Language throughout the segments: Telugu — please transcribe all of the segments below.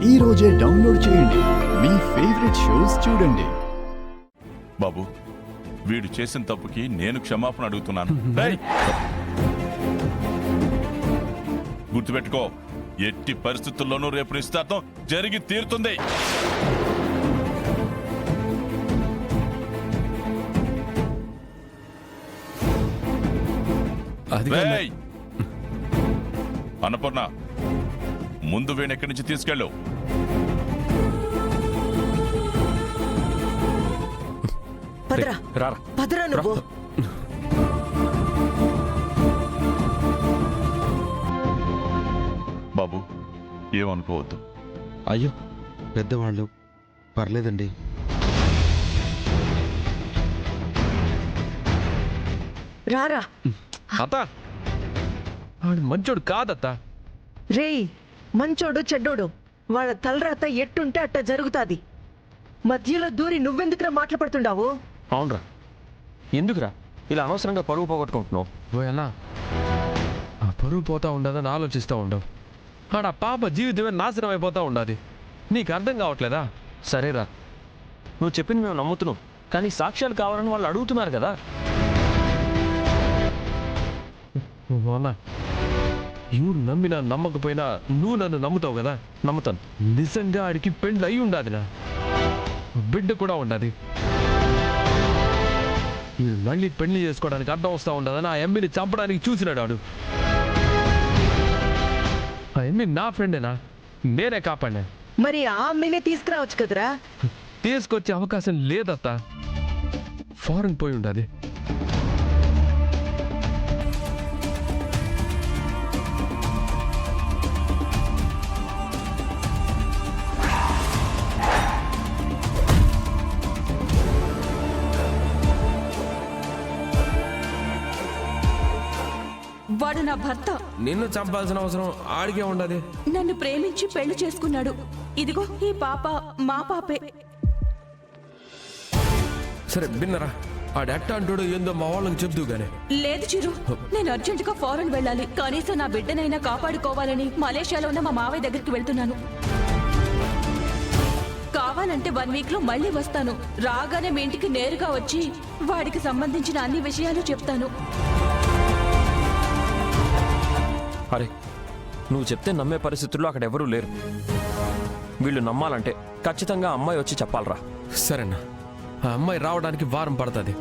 ఈ రోజే డౌన్లోడ్ చేయండి. మీ ఫేవరెట్ షోస్ చూడండి. బాబు, వీడు చేసిన తప్పుకి నేను క్షమాపణ అడుగుతున్నాను. గుర్తుపెట్టుకో, ఎట్టి పరిస్థితుల్లోనూ రేపు నిశ్చితార్థం జరిగి తీరుతుంది. అన్నపూర్ణ, ముందు వీణ్ ఎక్కడి నుంచి తీసుకెళ్ళు. బాబు, ఏమనుకోవద్దు. అయ్యో, పెద్దవాళ్ళు, పర్లేదండి. రారా అత్త, ఆడు మంచోడు కాదత్త. రేయ్, మంచోడు చెడ్డోడు వాళ్ళ తలరాత ఎట్టుంటే అట్ట జరుగుతాది. మధ్యలో దూరి నువ్వెందుకురా మాట్లాడుతుండావు? అవునరా, ఎందుకురా ఇలా అనవసరంగా పరువు పోగొట్టుకుంటున్నావు? పోయన్నా, ఆ పరువు పోతా ఉండదని ఆలోచిస్తూ ఉండవు. ఆడ పాప జీవితమే నాశనం అయిపోతా ఉండాది. నీకు అర్థం కావట్లేదా? సరేరా, నువ్వు చెప్పింది మేము నమ్ముతున్నావు, కానీ సాక్ష్యాలు కావాలని వాళ్ళు అడుగుతున్నారు కదా. ఇవ్వు నమ్మినా నమ్మకపోయినా నువ్వు నన్ను నమ్ముతావు కదా. నమ్ముతాను. నిజంగా ఆడికి పెళ్ళి అయి ఉండాదినా, బిడ్డ కూడా ఉండాది. మళ్ళీ పెళ్లి చేసుకోవడానికి అడ్డం వస్తూ ఉండదని ఆ ఎమ్మిని చంపడానికి చూసినాడు ఆడు. ఆ ఎమ్మి నా ఫ్రెండేనా, నేనే కాపాడినా. మరి ఆ అమ్మినే తీసుకురావచ్చు కదరా. తీసుకొచ్చే అవకాశం లేదత్తా, ఫారెన్ పోయి ఉండాది. వాడు నా భర్త. నిన్ను చంపాల్సిన అవసరం ఆడికే ఉండదు. నన్ను ప్రేమించి పెళ్లి చేసుకున్నాడు. ఇదిగో ఈ పాప మా పాపే. సరే బిన్నరా, ఆడెట్ట అంటాడు ఏందో మా వాళ్ళకి చెప్తూ గానే. లేదు చిరు, నేను అర్జెంటుగా ఫారెన్ వెళ్ళాలి. కనీసం నా బిడ్డనైనా కాపాడుకోవాలని మలేషియాలో ఉన్న మా మావయ్య దగ్గరికి వెళ్తున్నాను. కావాలంటే 1 వీక్ లో మళ్ళీ వస్తాను. రాగానే మీ ఇంటికి నేరుగా వచ్చి వాడికి సంబంధించిన అన్ని విషయాలు చెప్తాను. అరే, నువ్వు చెప్తే నమ్మే పరిస్థితుల్లో అక్కడ ఎవరూ లేరు. వీళ్ళు నమ్మాలంటే ఖచ్చితంగా అమ్మాయి వచ్చి చెప్పాలరా. సరేనా, ఆ అమ్మాయి రావడానికి వారం పడుతుంది.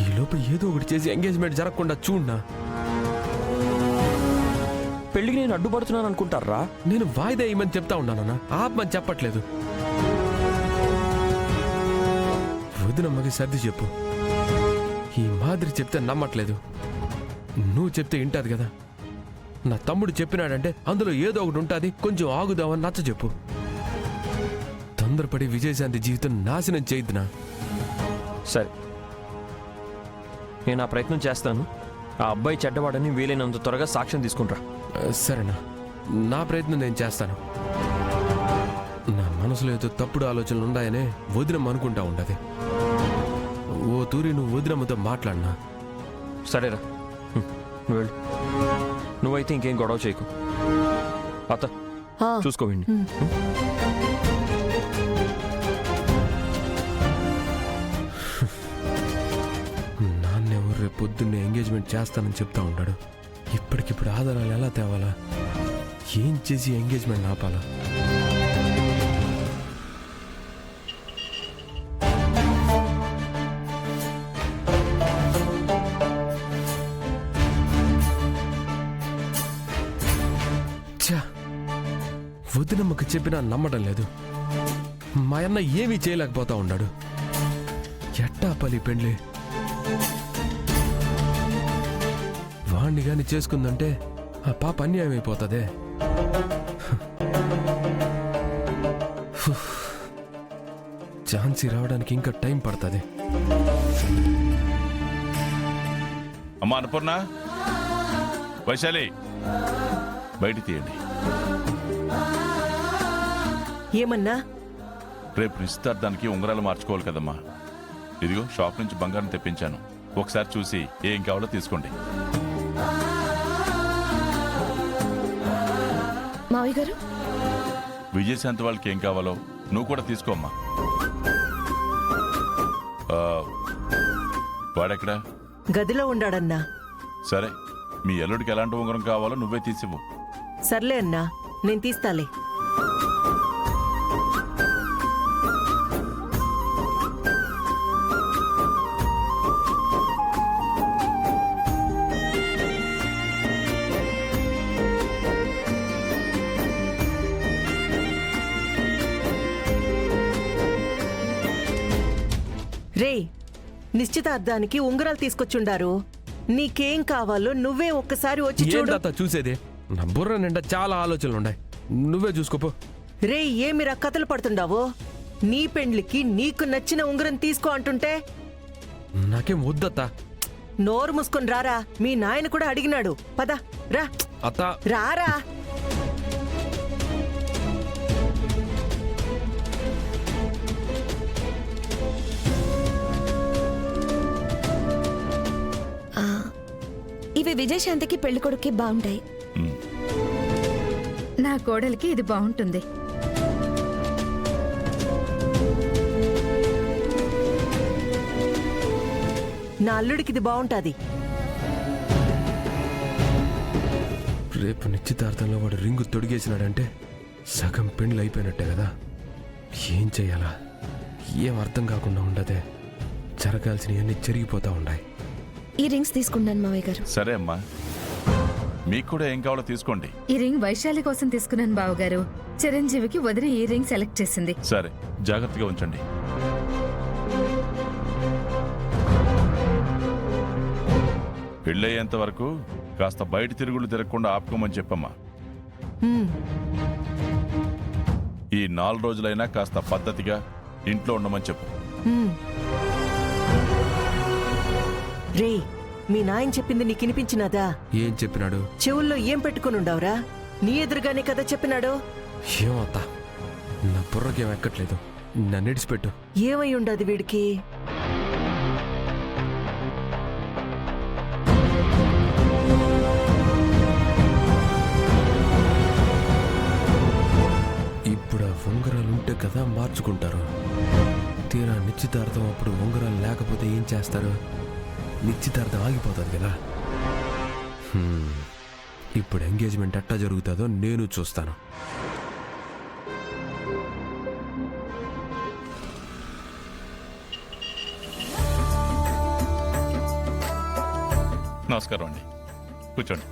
ఈలోపు ఏదో ఒకటి చేసి ఎంగేజ్మెంట్ జరగకుండా చూడనా. పెళ్లికి నేను అడ్డుపడుతున్నాను అనుకుంటారా? నేను వాయిదా ఇమ్మని చెప్తా ఉన్నానన్నా, ఆపమని చెప్పట్లేదు. వదినమ్మకి సర్ది చెప్పు. ఈ మాదిరి చెప్తే నమ్మట్లేదు, నువ్వు చెప్తే వింటాది కదా. నా తమ్ముడు చెప్పినాడంటే అందులో ఏదో ఒకటి ఉంటుంది, కొంచెం ఆగుదామని నచ్చ చెప్పు. తొందరపడి విజయశాంతి జీవితం నాశనం చేయద్దునా. సరే, నేను ఆ ప్రయత్నం చేస్తాను. ఆ అబ్బాయి చెడ్డవాడని వీలైనంత త్వరగా సాక్ష్యం తీసుకుంటా. సరేనా, నా ప్రయత్నం నేను చేస్తాను. నా మనసులో ఏదో తప్పుడు ఆలోచనలు ఉన్నాయనే వదినమ్మ అనుకుంటా ఉండదు. ఓ తూరి నువ్వు వదినమ్మతో మాట్లాడినా. సరేరా, నువ్వు వెళ్ళు. నువ్వైతే ఇంకేం గొడవ చేయకు. అత్త, చూసుకోవండి. నాన్నెవరు రేపు పొద్దున్నే ఎంగేజ్మెంట్ చేస్తానని చెప్తా ఉన్నాడు. ఇప్పటికిప్పుడు ఆధారాలు ఎలా తేవాలా, ఏం చేసి ఎంగేజ్మెంట్ ఆపాలా? వదినమ్మకు చెప్పినా నమ్మడం లేదు. మా అన్న ఏమీ చేయలేకపోతా ఉన్నాడు. ఎట్టా పలి పెండ్లి వాణ్ణి గాని చేసుకుందంటే ఆ పాప అన్యాయం అయిపోతుందే. ఝాన్సీ రావడానికి ఇంకా టైం పడుతుంది. అమ్మా అన్నపూర్ణ, వైశాలి, బయట తీయండి. ఏమన్నా? రేపు నిశ్చితార్థానికి ఉంగరాలు మార్చుకోవాలి కదమ్మా. ఇదిగో షాప్ నుంచి బంగారం తెప్పించాను, ఒకసారి చూసి ఏం కావాలో తీసుకోండి. మావయ్య గారు, విజయశాంతి వాళ్ళకి ఏం కావాలో నువ్వు కూడా తీసుకోమ్మా. ఆ, వాడెక్కడా? గదిలో ఉండాడన్నా. సరే, మీ అల్లుడికి ఎలాంటి ఉంగరం కావాలో నువ్వే తీసివ్వు. సర్లే అన్నా, నేను తీస్తాలే. రే, నిశ్చితార్థానికి ఉంగరాలు తీసుకొచ్చుండారు. నీకేం కావాలో నువ్వే ఒక్కసారి వచ్చి చూడు. ఏంటత్తా చూసేది? నా బుర్ర నిండా చాలా ఆలోచనలు ఉన్నాయి, నువ్వే చూసుకోపో. రే, ఏమిరా కథలు పడుతుండావు? నీ పెండ్లికి నీకు నచ్చిన ఉంగరం తీసుకో అంటుంటే నాకేం వద్దత్తా. నోరు మూసుకొని రారా, మీ నాయన కూడా అడిగినాడు. పద రా. అత్తా రారా. ఇవి విజయశాంతికి పెళ్లికొడుక్కి బాగుంటాయి. ఉమ్. నా కోడలికి ఇది బాగుంటుంది. నా అల్లుడికి ఇది బాగుంటాది. రేపు నిశ్చితార్థంలో వాడు రింగు తొడిగేసినాడంటే సగం పెండ్లు అయిపోయినట్టే కదా. ఏం చెయ్యాలా? ఏం అర్థం కాకుండా ఉండదే. జరగాల్సినవన్నీ జరిగిపోతా ఉన్నాయి. ఈ రింగ్స్ తీసుకున్నాను మావయ్య గారు. సరే అమ్మా, మీకు కూడా ఏం కావాలో తీసుకోండి. ఈ రింగ్ వైశాలి కోసం తీసుకున్నాను బావగారు. చిరంజీవికి వదిన ఈ రింగ్ సెలెక్ట్ చేసింది. సరే, జాగ్రత్తగా ఉంచండి. పెళ్ళయ్యేంత వరకు కాస్త బయట తిరుగుళ్ళు తిరగకుండా ఆపుకోమని చెప్పమ్మా. హ్మ్. ఈ 4 రోజులైనా కాస్త పద్ధతిగా ఇంట్లో ఉండమని చెప్పు. హ్మ్. రే, మీ నాయన చెప్పింది నీకు వినిపించినదా? ఏం చెప్పినాడు? చెవుల్లో ఏం పెట్టుకుని ఉండవురా? నీ ఎదురుగానే కదా చెప్పినాడు. ఏమవుతా, నా బుర్రకేం ఎక్కట్లేదు. నన్ను ఇడిచిపెట్టు. ఏమై ఉండదు వీడికి? ఇప్పుడు ఆ ఉంగరాలు ఉంటే కదా మార్చుకుంటారు. తీరా నిశ్చితార్థం అప్పుడు ఉంగరాలు లేకపోతే ఏం చేస్తారు? నిశ్చితార్థం ఆగిపోతుంది కదా. ఇప్పుడు ఎంగేజ్మెంట్ ఎట్టా జరుగుతుందో నేను చూస్తాను. నమస్కారం అండి, కూర్చోండి.